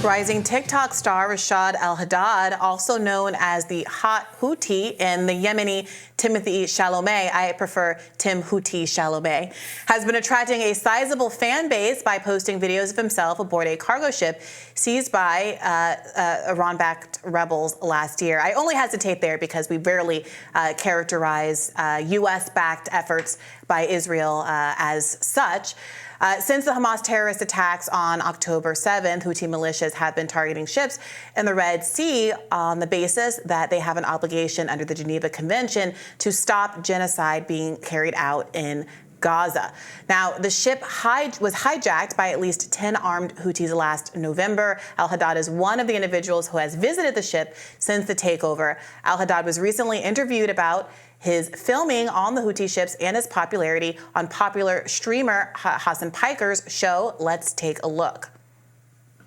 Rising TikTok star Rashad Al-Haddad, also known as the hot Houthi, and the Yemeni Timothy Chalamet, I prefer Tim Houthi Chalamet, has been attracting a sizable fan base by posting videos of himself aboard a cargo ship seized by Iran-backed rebels last year. I only hesitate there because we rarely characterize U.S.-backed efforts by Israel as such. Since the Hamas terrorist attacks on October 7th, Houthi militias have been targeting ships in the Red Sea on the basis that they have an obligation under the Geneva Convention to stop genocide being carried out in Gaza. Now, the ship was hijacked by at least 10 armed Houthis last November. Al-Haddad is one of the individuals who has visited the ship since the takeover. Al-Haddad was recently interviewed about his filming on the Houthi ships and his popularity on popular streamer HASAN PIKER's show. Let's take a look.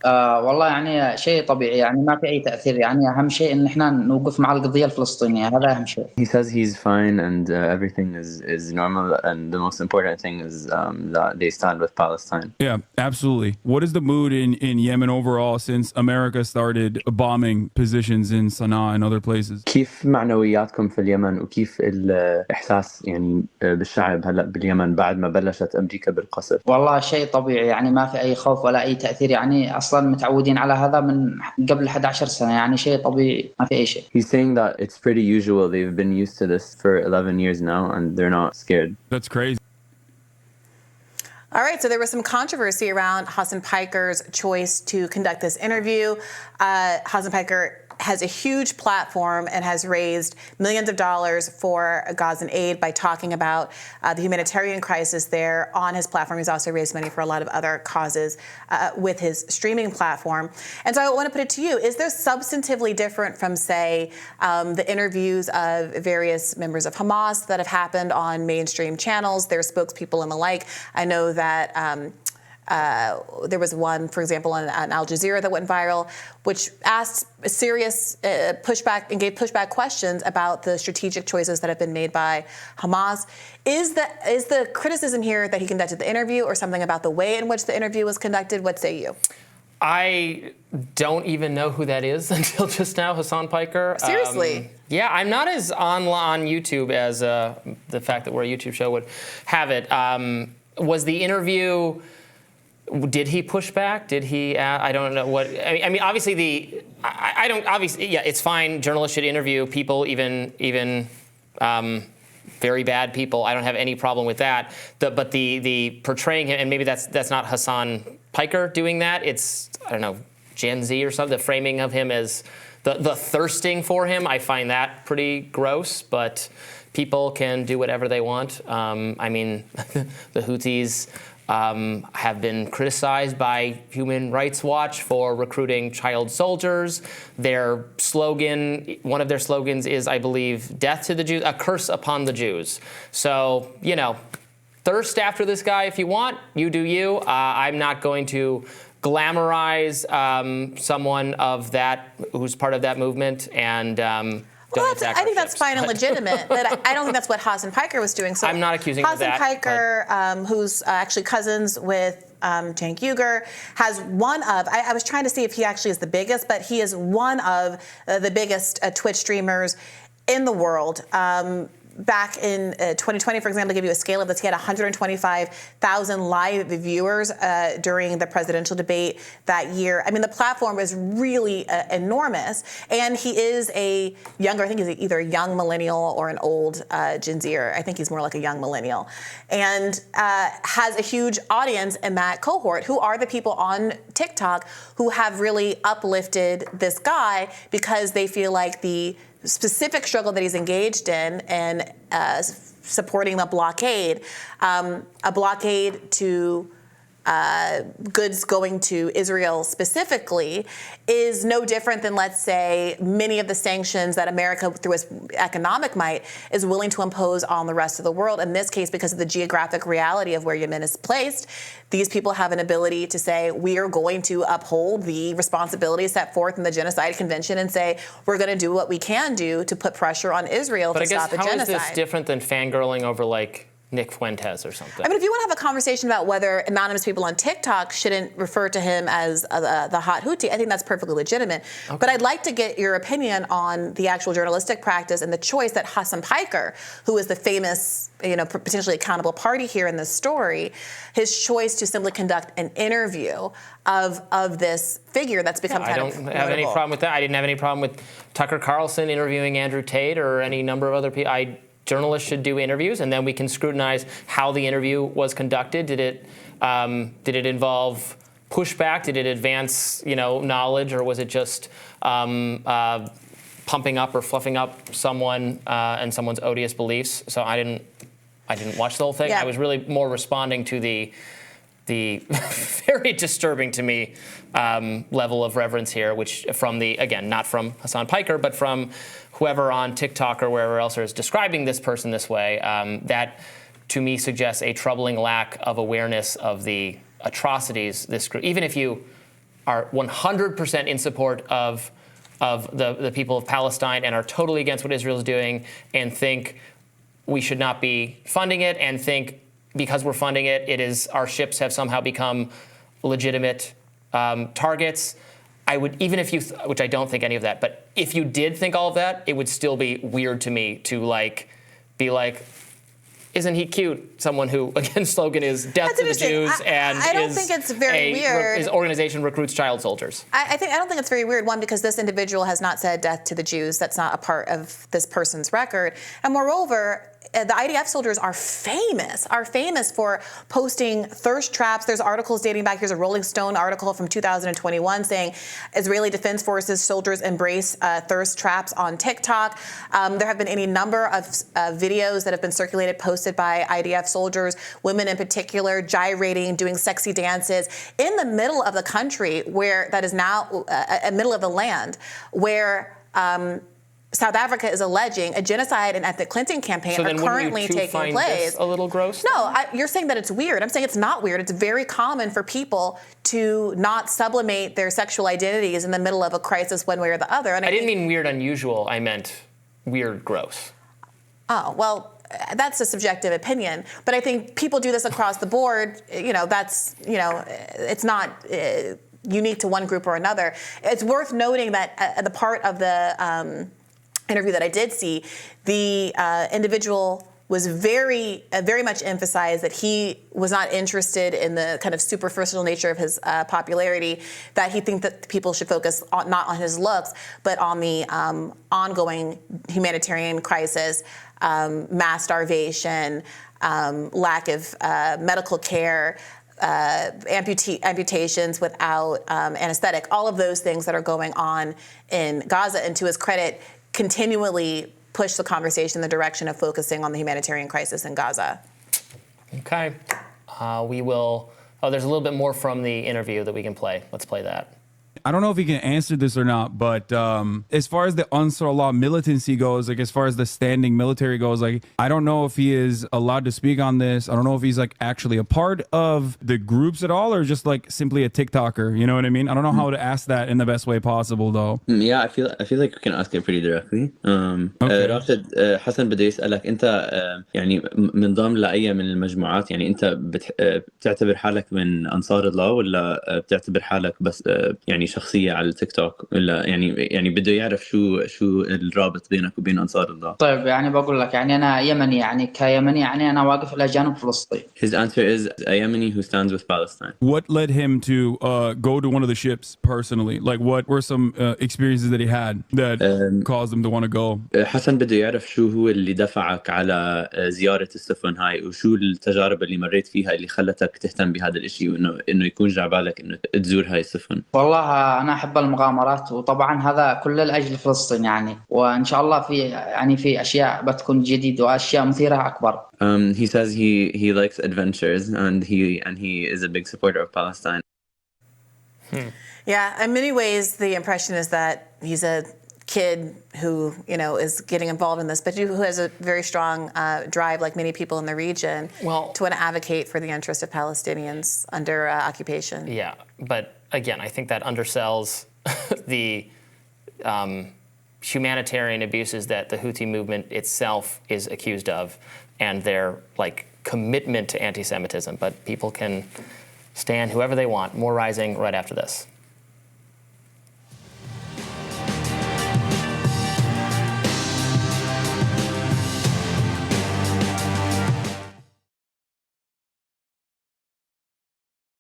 والله يعني شيء طبيعي يعني ما في أي تأثير يعني أهم شيء إن إحنا نوقف مع القضية الفلسطينية هذا أهم شيء. He says he's fine and everything is normal, and the most important thing is that they stand with Palestine. Yeah, absolutely. What is the mood in Yemen overall since America started bombing positions in Sana'a and other places? كيف معنوياتكم في اليمن وكيف الإحساس يعني بالشعب هلا باليمن بعد ما بلشت أمريكا بالقصف؟ والله شيء طبيعي يعني ما في أي خوف ولا أي تأثير يعني أصلاً متعودين على هذا من قبل 11 سنة يعني شيء طبيعي ما في أي شيء. He's saying that it's pretty usual. They've been used to this for 11 years now and they're not scared. That's crazy. All right, so there was some controversy around HASAN PIKER's choice to conduct this interview. HASAN PIKER has a huge platform and has raised millions of dollars for Gazan aid by talking about the humanitarian crisis there on his platform. He's also raised money for a lot of other causes with his streaming platform. And so I want to put it to you, is there substantively different from, say, the interviews of various members of Hamas that have happened on mainstream channels, their spokespeople and the like? I know that there was one, for example, on Al Jazeera that went viral, which asked serious pushback and gave pushback questions about the strategic choices that have been made by Hamas. Is the criticism here that he conducted the interview or something about the way in which the interview was conducted? What say you? I don't even know who that is until just now, HASAN PIKER. Seriously? Yeah, I'm not as on YouTube as the fact that we're a YouTube show would have it. Was the interview... Did he push back? Did he? I don't know what. I mean, obviously I don't. Obviously, yeah, it's fine. Journalists should interview people, even very bad people. I don't have any problem with that. But the portraying him, and maybe that's not HASAN PIKER doing that. It's, I don't know, Gen Z or something. The framing of him as the thirsting for him. I find that pretty gross. But people can do whatever they want. I mean, the Houthis have been criticized by Human Rights Watch for recruiting child soldiers. Their slogan, one of their slogans is, I believe, death to the Jews, a curse upon the Jews. So, you know, thirst after this guy if you want, you do you. I'm not going to glamorize someone of that, who's part of that movement, and well, I think that's fine and legitimate, but I don't think that's what HASAN PIKER was doing. So I'm not accusing him of that. HASAN PIKER, who's actually cousins with Cenk Uygur, has one of, I was trying to see if he actually is the biggest, but he is one of the biggest Twitch streamers in the world. Back in 2020, for example, to give you a scale of this, he had 125,000 live viewers during the presidential debate that year. I mean, the platform is really enormous. And he is a younger, I think he's either a young millennial or an old Gen Zer. I think he's more like a young millennial. And has a huge audience in that cohort, who are the people on TikTok who have really uplifted this guy because they feel like the specific struggle that he's engaged in and supporting the blockade, a blockade to goods going to Israel specifically, is no different than, let's say, many of the sanctions that America, through its economic might, is willing to impose on the rest of the world. In this case, because of the geographic reality of where Yemen is placed, these people have an ability to say, we are going to uphold the responsibilities set forth in the Genocide Convention and say, we're going to do what we can do to put pressure on Israel to stop the genocide. But I guess, how is this different than fangirling over, like, Nick Fuentes or something. I mean, if you want to have a conversation about whether anonymous people on TikTok shouldn't refer to him as the hot Houthi, I think that's perfectly legitimate. Okay. But I'd like to get your opinion on the actual journalistic practice and the choice that HASAN PIKER, who is the famous, potentially accountable party here in this story, his choice to simply conduct an interview of this figure that's become kind of I don't have any problem with that. I didn't have any problem with Tucker Carlson interviewing Andrew Tate or any number of other people. Journalists should do interviews, and then we can scrutinize how the interview was conducted. Did it involve pushback? Did it advance, knowledge, or was it just pumping up or fluffing up someone and someone's odious beliefs? So I didn't watch the whole thing. Yeah. I was really more responding to the very disturbing to me level of reverence here, which not from HASAN PIKER, but from whoever on TikTok or wherever else is describing this person this way, that to me suggests a troubling lack of awareness of the atrocities this group, even if you are 100% in support of the people of Palestine and are totally against what Israel is doing and think we should not be funding it and think because we're funding it, our ships have somehow become legitimate targets. I would, even if you, which I don't think any of that, but if you did think all of that, it would still be weird to me to be like, isn't he cute? Someone who, again, slogan is death to the Jews, and I don't think it's very weird. His organization recruits child soldiers. I don't think it's very weird. One, because this individual has not said death to the Jews. That's not a part of this person's record. And moreover, the IDF soldiers are famous for posting thirst traps. There's articles dating back. Here's a Rolling Stone article from 2021 saying Israeli Defense Forces soldiers embrace thirst traps on TikTok. There have been any number of videos that have been circulated, posted by IDF soldiers, women in particular, gyrating, doing sexy dances in the middle of the country where that is now middle of the land where South Africa is alleging a genocide and ethnic cleansing campaign are currently taking place. This a little gross? No, you're saying that it's weird. I'm saying it's not weird. It's very common for people to not sublimate their sexual identities in the middle of a crisis one way or the other. And I didn't mean weird unusual. I meant weird gross. Oh, well, that's a subjective opinion. But I think people do this across the board. It's not unique to one group or another. It's worth noting that the part of the interview that I did see, the individual was very much emphasized that he was not interested in the kind of superficial nature of his popularity, that he thinks that people should focus not on his looks, but on the ongoing humanitarian crisis, mass starvation, lack of medical care, amputations without anesthetic, all of those things that are going on in Gaza. And to his credit, continually push the conversation in the direction of focusing on the humanitarian crisis in Gaza. Okay. We will. Oh, there's a little bit more from the interview that we can play. Let's play that. I don't know if he can answer this or not, but as far as the Ansar Allah militancy goes, as far as the standing military goes, I don't know if he is allowed to speak on this. I don't know if he's actually a part of the groups at all or just simply a TikToker. You know what I mean? I don't know how to ask that in the best way possible, though. Yeah, I feel like you can ask it pretty directly. Okay. راشد, حسن بده يسألك أنت يعني منضم لأي من المجموعات، يعني أنت بتعتبر حالك من أنصار الله ولا بتعتبر حالك بس يعني شخصية على التيك توك، ولا يعني بده يعرف شو الرابط بينك وبين أنصار الله؟ طيب بقول لك أنا يمني، كيمني أنا واقف إلى جانب فلسطين. His answer is a Yemeni who stands with Palestine. What led him to go to one of the ships personally? What were some experiences that he had that caused him to want to go? حسن بده يعرف شو هو اللي دفعك على زيارة السفن هاي، وشو التجارب اللي مريت فيها اللي خلتك تهتم بهذا الإشي، وإنه يكون جع بالك إنه تزور هاي السفن. والله أنا أحب المغامرات، وطبعا هذا كل لأجل فلسطين وإن شاء الله في أشياء بتكون جديدة وأشياء مثيرة أكبر. He says he likes adventures and he is a big supporter of Palestine. Yeah, in many ways, the impression is that he's a kid who is getting involved in this, but who has a very strong drive, like many people in the region, to want to advocate for the interest of Palestinians under occupation. Yeah, but again, I think that undersells the humanitarian abuses that the Houthi movement itself is accused of, and their commitment to anti-Semitism, but people can stand whoever they want. More Rising right after this.